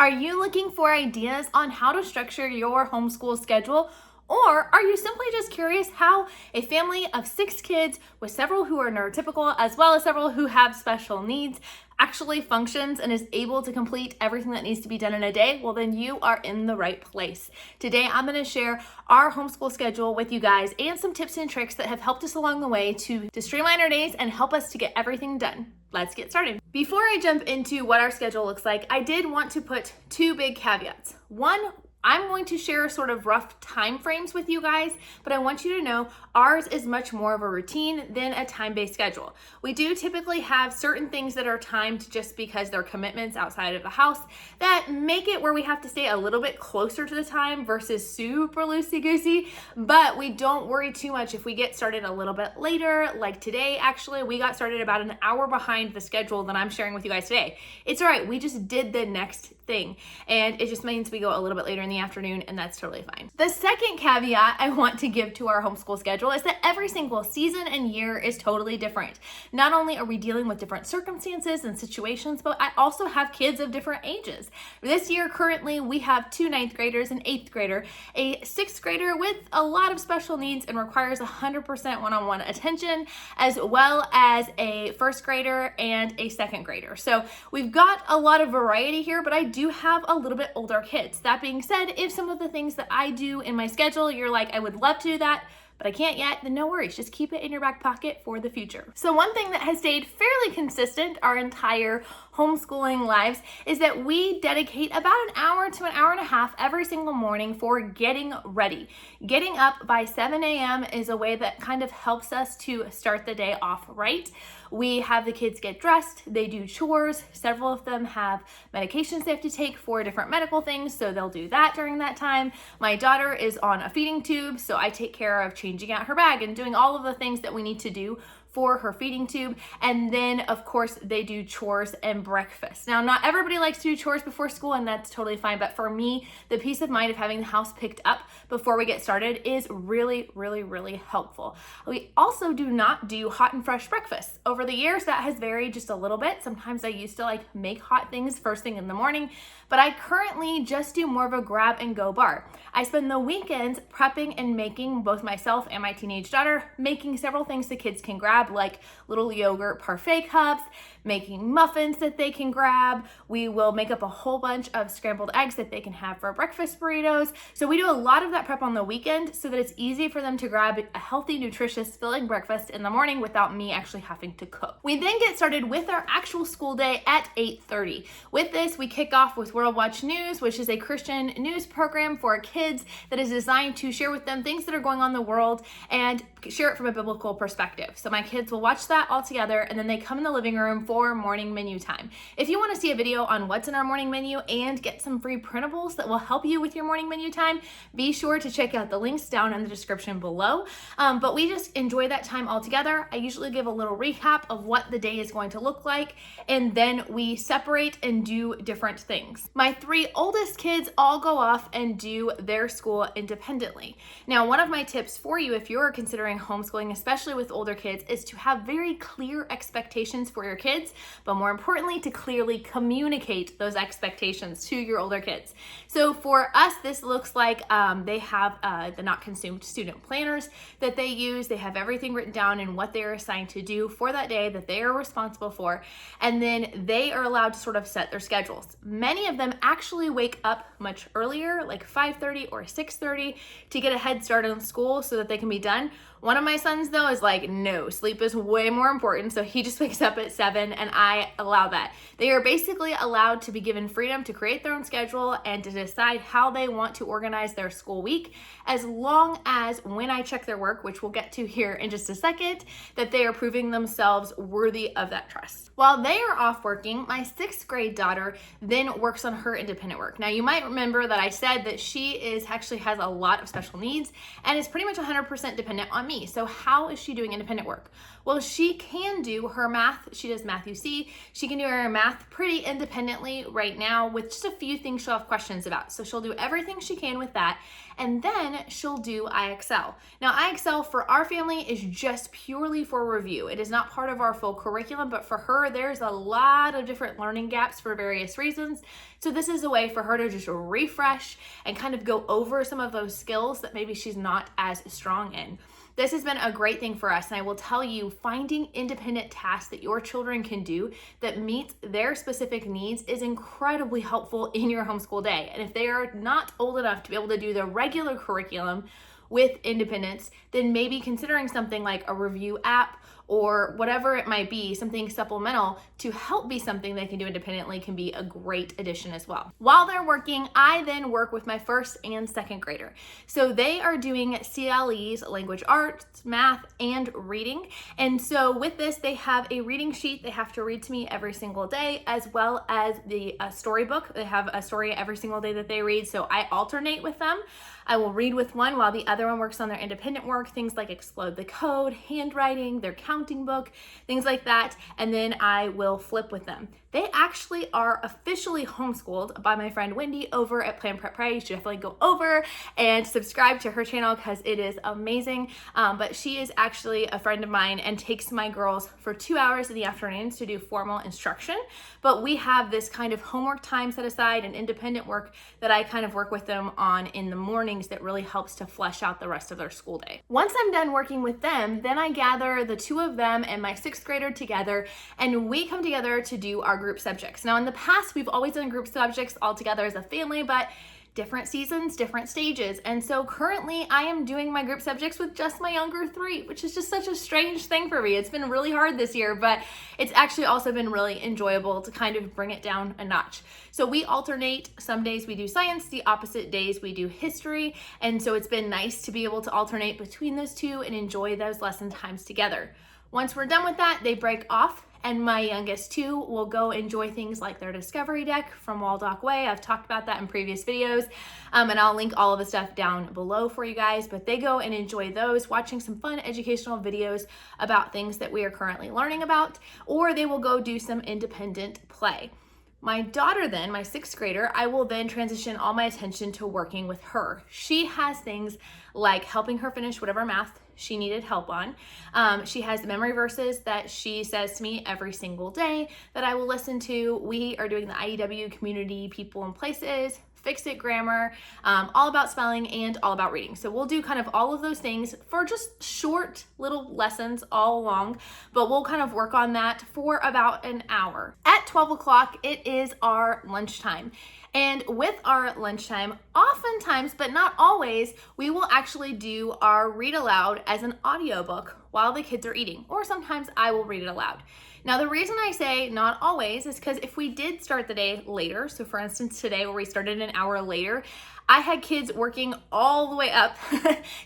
Are you looking for ideas on how to structure your homeschool schedule? Or are you simply just curious how a family of 6 kids with several who are neurotypical as well as several who have special needs actually functions and is able to complete everything that needs to be done in a day? Well, then you are in the right place. Today, I'm going to share our homeschool schedule with you guys and some tips and tricks that have helped us along the way to streamline our days and help us to get everything done. Let's get started. Before I jump into what our schedule looks like, I did want to put 2 big caveats. One, I'm going to share sort of rough time frames with you guys, but I want you to know ours is much more of a routine than a time-based schedule. We do typically have certain things that are timed just because they're commitments outside of the house that make it where we have to stay a little bit closer to the time versus super loosey-goosey, but we don't worry too much if we get started a little bit later. Like today, actually, we got started about an hour behind the schedule that I'm sharing with you guys today. It's all right, we just did the next thing, and it just means we go a little bit later in the afternoon, and that's totally fine. The second caveat I want to give to our homeschool schedule is that every single season and year is totally different. Not only are we dealing with different circumstances and situations, but I also have kids of different ages. This year, currently, we have 2 9th graders, an 8th grader, a 6th grader with a lot of special needs and requires 100% one-on-one attention, as well as a 1st grader and a 2nd grader. So we've got a lot of variety here, but I do have a little bit older kids. That being said, if some of the things that I do in my schedule, you're like, I would love to do that, but I can't yet, then no worries. Just keep it in your back pocket for the future. So one thing that has stayed fairly consistent our entire homeschooling lives is that we dedicate about an hour to an hour and a half every single morning for getting ready. Getting up by 7 a.m. is a way that kind of helps us to start the day off right. We have the kids get dressed, they do chores. Several of them have medications they have to take for different medical things, so they'll do that during that time. My daughter is on a feeding tube, so I take care of changing out her bag and doing all of the things that we need to do for her feeding tube. And then of course they do chores and breakfast. Now, not everybody likes to do chores before school, and that's totally fine, but for me, the peace of mind of having the house picked up before we get started is really, really, really helpful. We also do not do hot and fresh breakfast. Over the years, that has varied just a little bit. Sometimes I used to make hot things first thing in the morning, but I currently just do more of a grab and go bar. I spend the weekends prepping and making, both myself and my teenage daughter, making several things the kids can grab, like little yogurt parfait cups, making muffins that they can grab. We will make up a whole bunch of scrambled eggs that they can have for breakfast burritos. So we do a lot of that prep on the weekend so that it's easy for them to grab a healthy, nutritious, filling breakfast in the morning without me actually having to cook. We then get started with our actual school day at 8:30. With this, we kick off with World Watch News, which is a Christian news program for kids that is designed to share with them things that are going on in the world and share it from a biblical perspective. So my kids will watch that all together, and then they come in the living room for morning menu time. If you want to see a video on what's in our morning menu and get some free printables that will help you with your morning menu time, be sure to check out the links down in the description below. But we just enjoy that time all together. I usually give a little recap of what the day is going to look like, and then we separate and do different things. My 3 oldest kids all go off and do their school independently. Now, one of my tips for you if you're considering homeschooling, especially with older kids, is to have very clear expectations for your kids, but more importantly, to clearly communicate those expectations to your older kids. So for us, this looks like they have the not consumed student planners that they use. They have everything written down and what they are assigned to do for that day that they are responsible for, and then they are allowed to sort of set their schedules. Many of them actually wake up much earlier, like 5:30 or 6:30, to get a head start on school so that they can be done. One of my sons, though, is like, no, sleep is way more important, so he just wakes up at 7, and I allow that. They are basically allowed to be given freedom to create their own schedule and to decide how they want to organize their school week, as long as when I check their work, which we'll get to here in just a second, that they are proving themselves worthy of that trust. While they are off working, my 6th grade daughter then works on her independent work. Now, you might remember that I said that she actually has a lot of special needs and is pretty much 100% dependent on me me. So how is she doing independent work? Well, she can do her math. She does Math UC. She can do her math pretty independently right now with just a few things she'll have questions about. So she'll do everything she can with that. And then she'll do IXL. Now, IXL for our family is just purely for review. It is not part of our full curriculum, but for her, there's a lot of different learning gaps for various reasons. So this is a way for her to just refresh and kind of go over some of those skills that maybe she's not as strong in. This has been a great thing for us, and I will tell you, finding independent tasks that your children can do that meets their specific needs is incredibly helpful in your homeschool day. And if they are not old enough to be able to do the regular curriculum with independence, then maybe considering something like a review app or whatever it might be, something supplemental to help be something they can do independently can be a great addition as well. While they're working, I then work with my first and second grader. So they are doing CLEs, language arts, math, and reading. And so with this, they have a reading sheet they have to read to me every single day, as well as the storybook. They have a story every single day that they read. So I alternate with them. I will read with one while the other one works on their independent work, things like Explode the Code, handwriting, their counting book, things like that, and then I will flip with them. They actually are officially homeschooled by my friend Wendy over at Plan Prep Pray. You should definitely go over and subscribe to her channel because it is amazing. But she is actually a friend of mine and takes my girls for 2 hours in the afternoons to do formal instruction. But we have this kind of homework time set aside and independent work that I kind of work with them on in the mornings that really helps to flesh out the rest of their school day. Once I'm done working with them, then I gather the two of them and my sixth grader together, and we come together to do our group subjects. Now, in the past, we've always done group subjects all together as a family, but different seasons, different stages. And so currently I am doing my group subjects with just my younger three, which is just such a strange thing for me. It's been really hard this year, but it's actually also been really enjoyable to kind of bring it down a notch. So we alternate. Some days we do science, the opposite days we do history. And so it's been nice to be able to alternate between those two and enjoy those lesson times together. Once we're done with that, they break off, and my youngest two will go enjoy things like their discovery deck from Waldock Way. I've talked about that in previous videos, and I'll link all of the stuff down below for you guys, but they go and enjoy those, watching some fun educational videos about things that we are currently learning about, or they will go do some independent play. My daughter then, my sixth grader, I will then transition all my attention to working with her. She has things like helping her finish whatever math she needed help on. She has the memory verses that she says to me every single day that I will listen to. We are doing the IEW community people and places, Fix It grammar, all about spelling and all about reading. So we'll do kind of all of those things for just short little lessons all along, but we'll kind of work on that for about an hour. At 12 o'clock, it is our lunchtime. And with our lunchtime, oftentimes, but not always, we will actually do our read aloud as an audiobook while the kids are eating, or sometimes I will read it aloud. Now, the reason I say not always is because if we did start the day later, so for instance, today where we started an hour later, I had kids working all the way up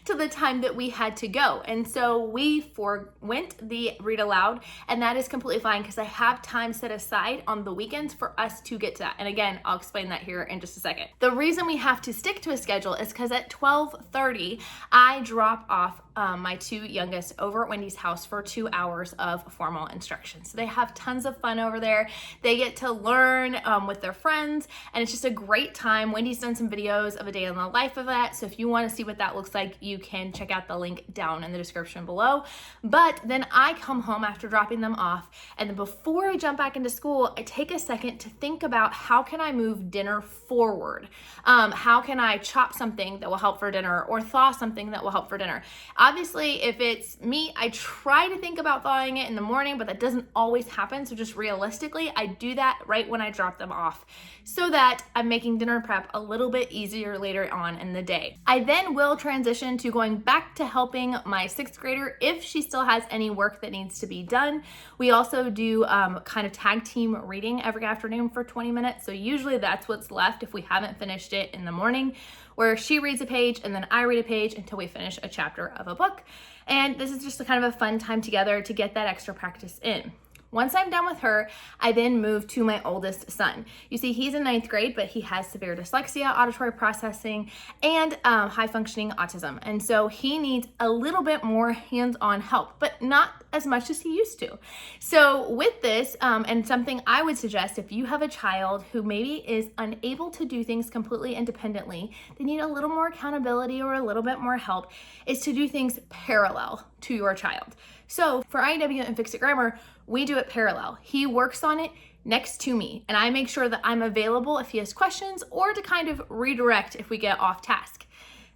to the time that we had to go. And so we forwent the read aloud, and that is completely fine because I have time set aside on the weekends for us to get to that. And again, I'll explain that here in just a second. The reason we have to stick to a schedule is because at 12:30, I drop off my two youngest over at Wendy's house for 2 hours of formal instruction. So they have tons of fun over there. They get to learn with their friends, and it's just a great time. Wendy's done some videos of a day in the life of that. So if you want to see what that looks like, you can check out the link down in the description below. But then I come home after dropping them off, and then before I jump back into school, I take a second to think about how can I move dinner forward? How can I chop something that will help for dinner or thaw something that will help for dinner? Obviously, if it's meat, I try to think about thawing it in the morning, but that doesn't always happen. So just realistically, I do that right when I drop them off so that I'm making dinner prep a little bit easier later on in the day. I then will transition to going back to helping my sixth grader if she still has any work that needs to be done. We also do kind of tag team reading every afternoon for 20 minutes. So usually that's what's left if we haven't finished it in the morning, where she reads a page and then I read a page until we finish a chapter of a book. And this is just a kind of a fun time together to get that extra practice in. Once I'm done with her, I then move to my oldest son. You see, he's in 9th grade, but he has severe dyslexia, auditory processing, and high functioning autism. And so he needs a little bit more hands-on help, but not as much as he used to. So with this, and something I would suggest if you have a child who maybe is unable to do things completely independently, they need a little more accountability or a little bit more help, is to do things parallel to your child. So for IEW and Fix It Grammar, we do it parallel. He works on it next to me, and I make sure that I'm available if he has questions or to kind of redirect if we get off task.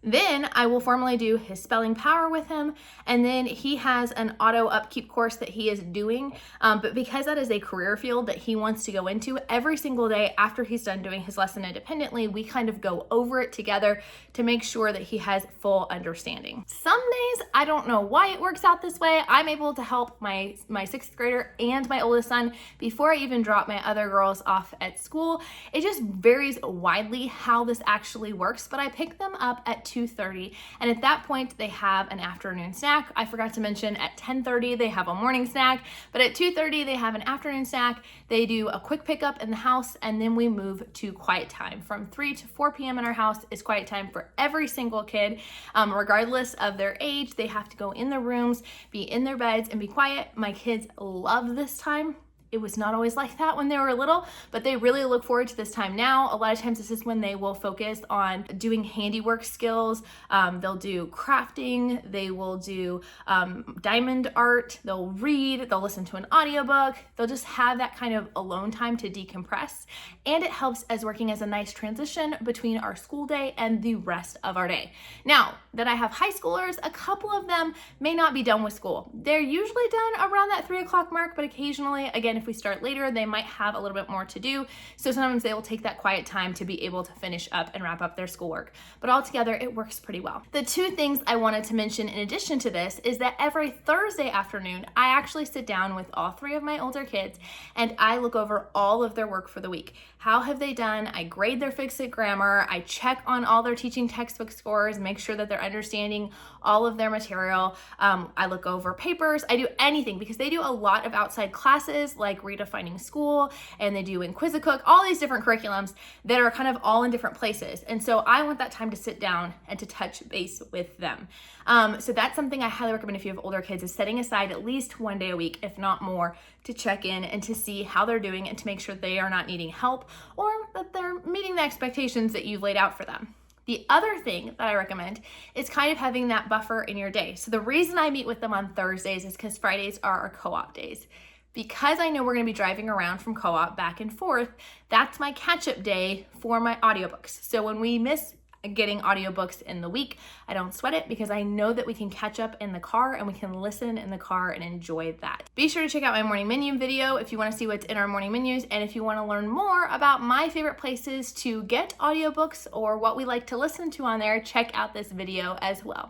Then I will formally do his spelling power with him, and then he has an auto upkeep course that he is doing. But because that is a career field that he wants to go into, every single day after he's done doing his lesson independently, we kind of go over it together to make sure that he has full understanding. Some days, I don't know why it works out this way, I'm able to help my 6th grader and my oldest son before I even drop my other girls off at school. It just varies widely how this actually works, but I pick them up at 2:30, and at that point they have an afternoon snack. I forgot to mention at 10:30 they have a morning snack, but at 2:30 they have an afternoon snack. They do a quick pickup in the house, and then we move to quiet time. From 3 to 4 p.m. in our house is quiet time for every single kid, regardless of their age. They have to go in their rooms, be in their beds, and be quiet. My kids love this time. It was not always like that when they were little, but they really look forward to this time now. A lot of times this is when they will focus on doing handiwork skills. They'll do crafting, they will do diamond art, they'll read, they'll listen to an audiobook. They'll just have that kind of alone time to decompress. And it helps as working as a nice transition between our school day and the rest of our day. Now that I have high schoolers, a couple of them may not be done with school. They're usually done around that 3 o'clock mark, but occasionally, again, if we start later, they might have a little bit more to do. So sometimes they will take that quiet time to be able to finish up and wrap up their schoolwork. But altogether, it works pretty well. The two things I wanted to mention in addition to this is that every Thursday afternoon, I actually sit down with all 3 of my older kids and I look over all of their work for the week. How have they done? I grade their Fix It Grammar. I check on all their teaching textbook scores, make sure that they're understanding all of their material. I look over papers. I do anything because they do a lot of outside classes like Redefining School, and they do Inquisicook, all these different curriculums that are kind of all in different places. And so I want that time to sit down and to touch base with them. So that's something I highly recommend if you have older kids, is setting aside at least 1 day a week, if not more, to check in and to see how they're doing and to make sure they are not needing help or that they're meeting the expectations that you've laid out for them. The other thing that I recommend is kind of having that buffer in your day. So the reason I meet with them on Thursdays is because Fridays are our co-op days. Because I know we're going to be driving around from co-op back and forth, that's my catch-up day for my audiobooks. So when we miss getting audiobooks in the week, I don't sweat it because I know that we can catch up in the car and we can listen in the car and enjoy that. Be sure to check out my morning menu video if you want to see what's in our morning menus, and if you want to learn more about my favorite places to get audiobooks or what we like to listen to on there, check out this video as well.